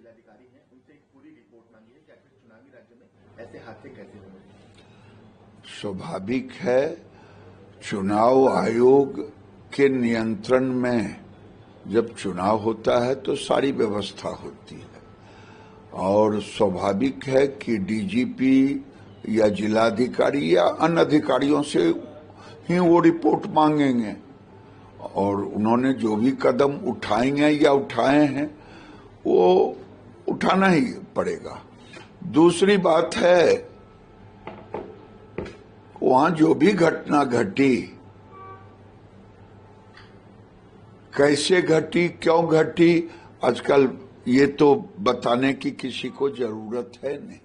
जिलाधिकारी हैं, उनसे एक पूरी रिपोर्ट मांगी है कि आखिर चुनावी राज्य में ऐसे हादसे कैसे हो रहे हैं। स्वाभाविक है, चुनाव आयोग के नियंत्रण में जब चुनाव होता है तो सारी व्यवस्था होती है और स्वाभाविक है कि डीजीपी या जिलाधिकारी या अन्य अधिकारियों से ही वो रिपोर्ट मांगेंगे और उन्होंने जो भी कदम उठाएंगे या उठाए हैं वो उठाना ही पड़ेगा। दूसरी बात है, वहां जो भी घटना घटी, कैसे घटी, क्यों घटी, आजकल ये तो बताने की किसी को जरूरत है नहीं,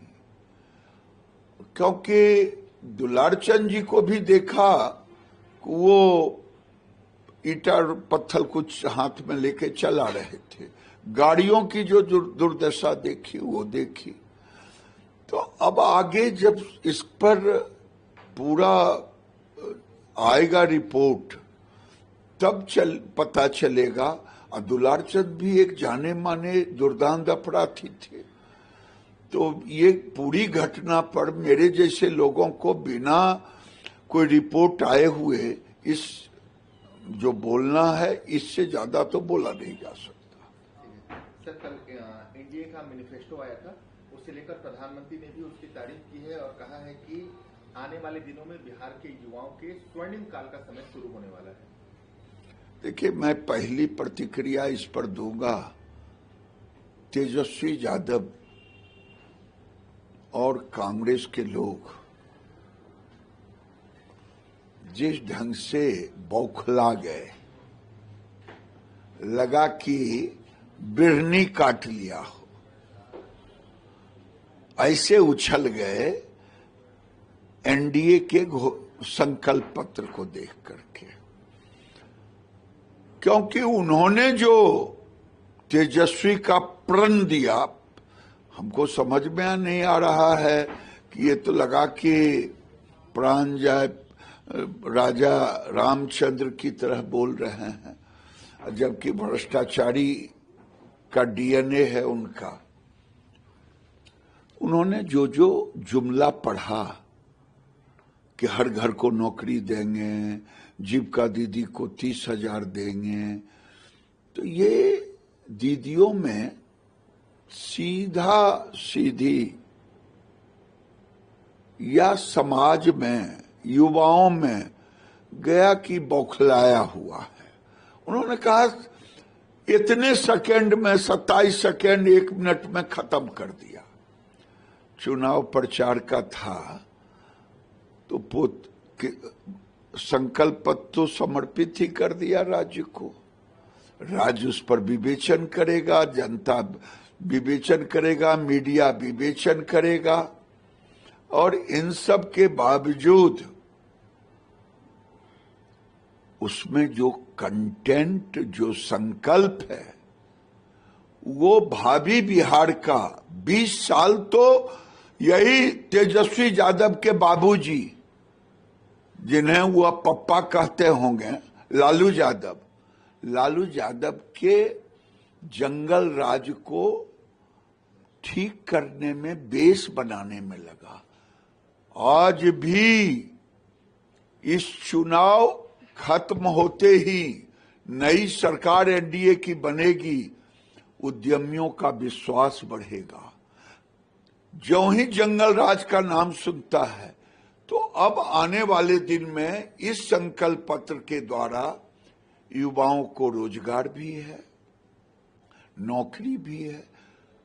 क्योंकि दुलारचंद जी को भी देखा वो ईटा पत्थर कुछ हाथ में लेके चला रहे थे, गाड़ियों की जो दुर्दशा देखी वो देखी। तो अब आगे जब इस पर पूरा आएगा रिपोर्ट तब पता चलेगा। और दुलारचंद भी एक जाने माने दुर्दांत अपराधी थे, तो ये पूरी घटना पर मेरे जैसे लोगों को बिना कोई रिपोर्ट आए हुए इस जो बोलना है इससे ज्यादा तो बोला नहीं जा सकता। सर, कल एनडीए का मैनिफेस्टो आया था, उससे लेकर प्रधानमंत्री ने भी उसकी तारीफ की है और कहा है कि आने वाले दिनों में बिहार के युवाओं के स्वर्णिम काल का समय शुरू होने वाला है। देखिए, मैं पहली प्रतिक्रिया इस पर दूंगा, तेजस्वी यादव और कांग्रेस के लोग जिस ढंग से बौखला गए, लगा कि बिरनी काट लिया हो, ऐसे उछल गए एनडीए के संकल्प पत्र को देख करके, क्योंकि उन्होंने जो तेजस्वी का प्रण दिया हमको समझ में नहीं आ रहा है कि ये तो लगा कि प्राण जाए, राजा रामचंद्र की तरह बोल रहे हैं, जबकि भ्रष्टाचारी का डीएनए है उनका। उन्होंने जो जो जुमला पढ़ा कि हर घर को नौकरी देंगे, जीविका दीदी को 30,000 देंगे, तो ये दीदियों में सीधी या समाज में, युवाओं में गया कि बौखलाया हुआ है। उन्होंने कहा इतने सेकंड में, 27 सेकंड 1 मिनट में खत्म कर दिया। चुनाव प्रचार का था तो संकल्प पत्र तो समर्पित ही कर दिया राज्य को। राज्य उस पर विवेचन करेगा, जनता विवेचन करेगा, मीडिया विवेचन करेगा, और इन सब के बावजूद उसमें जो कंटेंट, जो संकल्प है, वो भावी बिहार का 20 साल तो यही तेजस्वी यादव के बाबूजी, जिन्हें वो पप्पा कहते होंगे, लालू यादव के जंगल राज को ठीक करने में, बेस बनाने में लगा। आज भी इस चुनाव खत्म होते ही नई सरकार एनडीए की बनेगी, उद्यमियों का विश्वास बढ़ेगा। जो ही जंगल राज का नाम सुनता है तो अब आने वाले दिन में इस संकल्प पत्र के द्वारा युवाओं को रोजगार भी है, नौकरी भी है।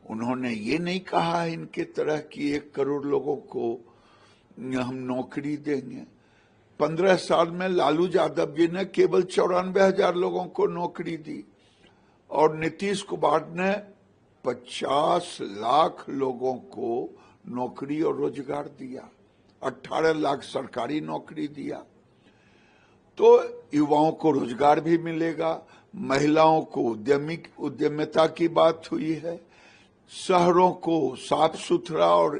उन्होंने ये नहीं कहा इनके तरह कि 1 करोड़ लोगों को हम नौकरी देंगे। 15 साल में लालू यादव जी ने केवल 94,000 लोगों को नौकरी दी और नीतीश कुमार ने 50 लाख लोगों को नौकरी और रोजगार दिया, 18 लाख सरकारी नौकरी दिया। तो युवाओं को रोजगार भी मिलेगा, महिलाओं को उद्यमिता की बात हुई है, शहरों को साफ सुथरा और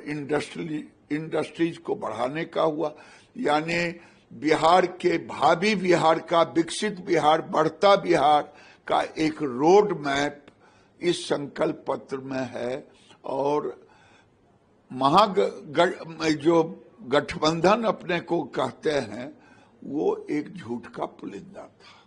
इंडस्ट्रीज को बढ़ाने का हुआ। यानी बिहार के, भावी बिहार का, विकसित बिहार, बढ़ता बिहार का एक रोड मैप इस संकल्प पत्र में है। और जो गठबंधन अपने को कहते हैं वो एक झूठ का पुलिंदा था।